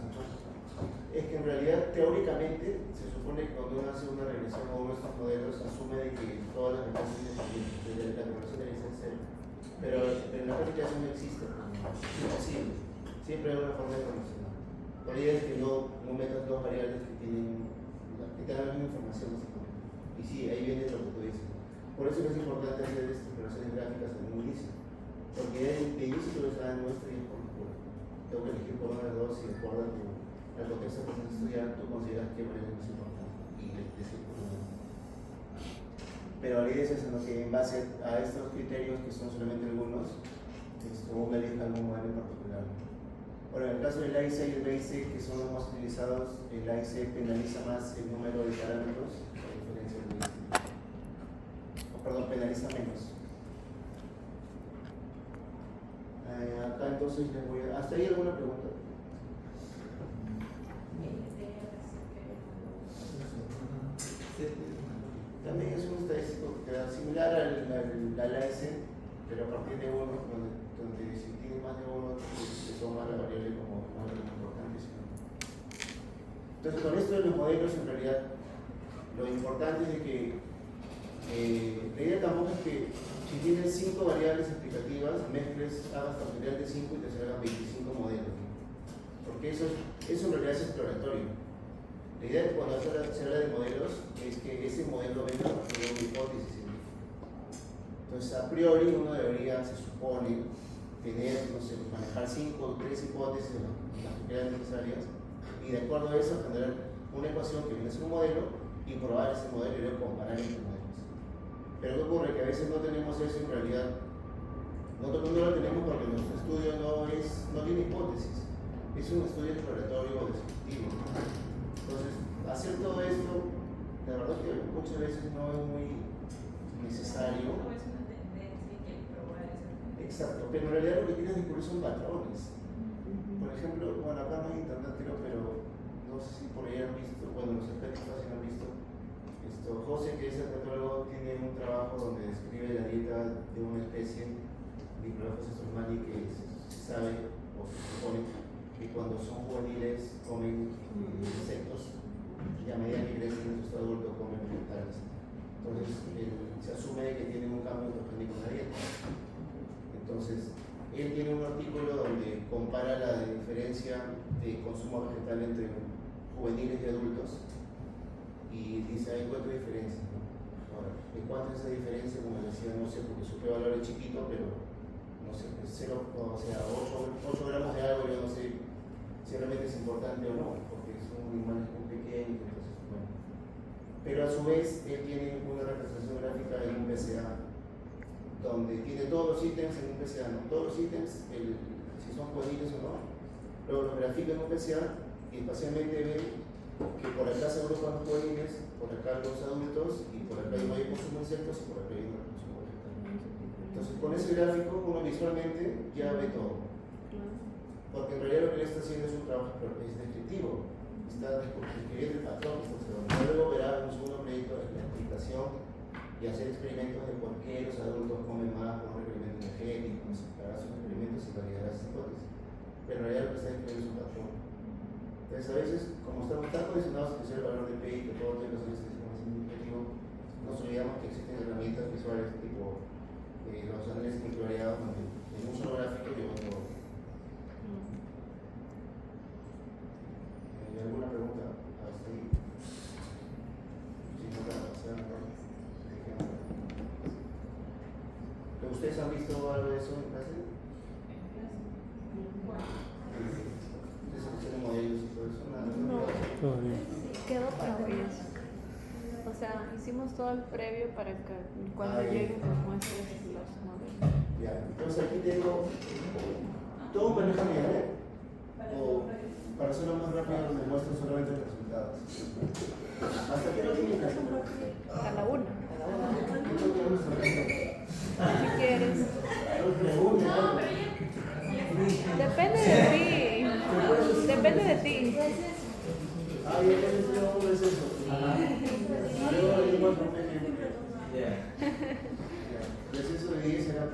Es que en realidad, teóricamente, se supone que cuando uno hace una regresión a uno de estos modelos, asume de que todas las ventajas son independientes, la correlación debe ser cero. Pero en la práctica eso no existe, es imposible. Siempre hay una forma de correlacionar. La idea es que no metas dos variables que tengan la misma información, básicamente. Y sí, ahí viene lo que tú dices. Por eso es importante hacer estas operaciones gráficas en un inicio. Porque de inicio tú les das muestra y es por pura. Tengo que elegir por una de las dos y de acuerdo al contexto que estás estudiando, tú consideras qué variable es más importante. Y decir por una. Pero la idea es eso, ¿no? Que en base a estos criterios, que son solamente algunos, uno elija algún modelo en particular. Bueno, en el caso del AIC y el BIC, que son los más utilizados, el AIC penaliza más el número de parámetros, a diferencia del BIC. Perdón, penaliza menos. Acá entonces les voy a... ¿Hasta ahí alguna pregunta? También es un estadístico que queda similar al AS, pero a partir de uno, donde si tiene más de uno, se toma la variable como algo importante. ¿Sí? Entonces, con esto de los modelos, en realidad, lo importante es de que la idea tampoco es que si tienes 5 variables explicativas, mezcles, hagas factorial de 5 y te salgan 25 modelos. Porque eso en realidad es exploratorio. La idea de cuando se habla de modelos es que ese modelo venga a partir de una hipótesis científica. Entonces, a priori, uno debería, se supone, tener, no sé, manejar 5 o 3 hipótesis, las que quedan necesarias, y de acuerdo a eso, generar una ecuación que viene a ser un modelo y probar ese modelo y luego comparar entre modelos. Pero ¿qué ocurre? Que a veces no tenemos eso en realidad. Nosotros no lo tenemos porque nuestro estudio no tiene hipótesis. Es un estudio exploratorio o descriptivo. Entonces, hacer todo esto, la verdad es que muchas veces no es muy necesario. No es una tendencia y que probar esa tendencia. Exacto, pero en realidad lo que tienes que descubrir son patrones. Por ejemplo, bueno, acá no hay internet, creo, pero no sé si por ahí han visto, bueno, los expertos fácil han visto. José, que es herpetólogo, tiene un trabajo donde describe la dieta de una especie, Nicolás José Solmani, que se sabe o se supone que cuando son juveniles comen insectos y a medida que crecen en su estado adulto comen vegetales. Entonces se asume que tienen un cambio ortogénico en la dieta. Entonces él tiene un artículo donde compara la diferencia de consumo vegetal entre juveniles y adultos y dice, ahí encuentro diferencia. Ahora, en cuanto a esa diferencia, como decía, no sé, porque su valor es chiquito, pero no sé, es 0, o sea, 8 gramos de algo, yo no sé si realmente es importante o no, porque es un animal muy pequeño, entonces, bueno. Pero a su vez, él tiene una representación gráfica en un PCA, donde tiene todos los ítems en un PCA, ¿no? Todos los ítems, si son juveniles o no, luego los grafica en un PCA y espacialmente ve que por acá se agrupan los juveniles, por acá los adultos, y por acá hay mayor consumo de insectos y por acá hay un consumo vegetal. Entonces, con ese gráfico, uno visualmente ya ve todo. Porque en realidad lo que le está haciendo es un trabajo descriptivo. Está describiendo el patrón que está observando. Luego verá un segundo proyecto de la explicación y hacer experimentos de por qué los adultos comen más por un requerimiento energético, hará sus experimentos y validará esas hipótesis. Pero en realidad lo que está describiendo es un patrón. Entonces, a veces, como estamos tan condicionados a crecer el valor de P y que todo tiene los estadísticos más significativo, nos olvidamos que existen herramientas visuales tipo los análisis multivariados, donde en un solo gráfico yo otro. ¿Hay alguna pregunta hasta ahí? Si no, ¿ustedes han visto algo de eso en clase? Modelos y todo eso, No. Todavía. Quedó para ellos. O sea, hicimos todo el previo para que cuando Bien. lleguen los muestres los modelos. Ya, entonces aquí tengo todo un manejo lineal, o para hacerlo más rápido me muestro solamente los resultados. ¿Hasta qué no tienen que hacer? Cada una. Cada Si quieres. uno. Depende de ti. Depende de ti. Ah, ya ¿cómo es eso? Yo muestro un ejemplo. Ya. El exceso de 10 era...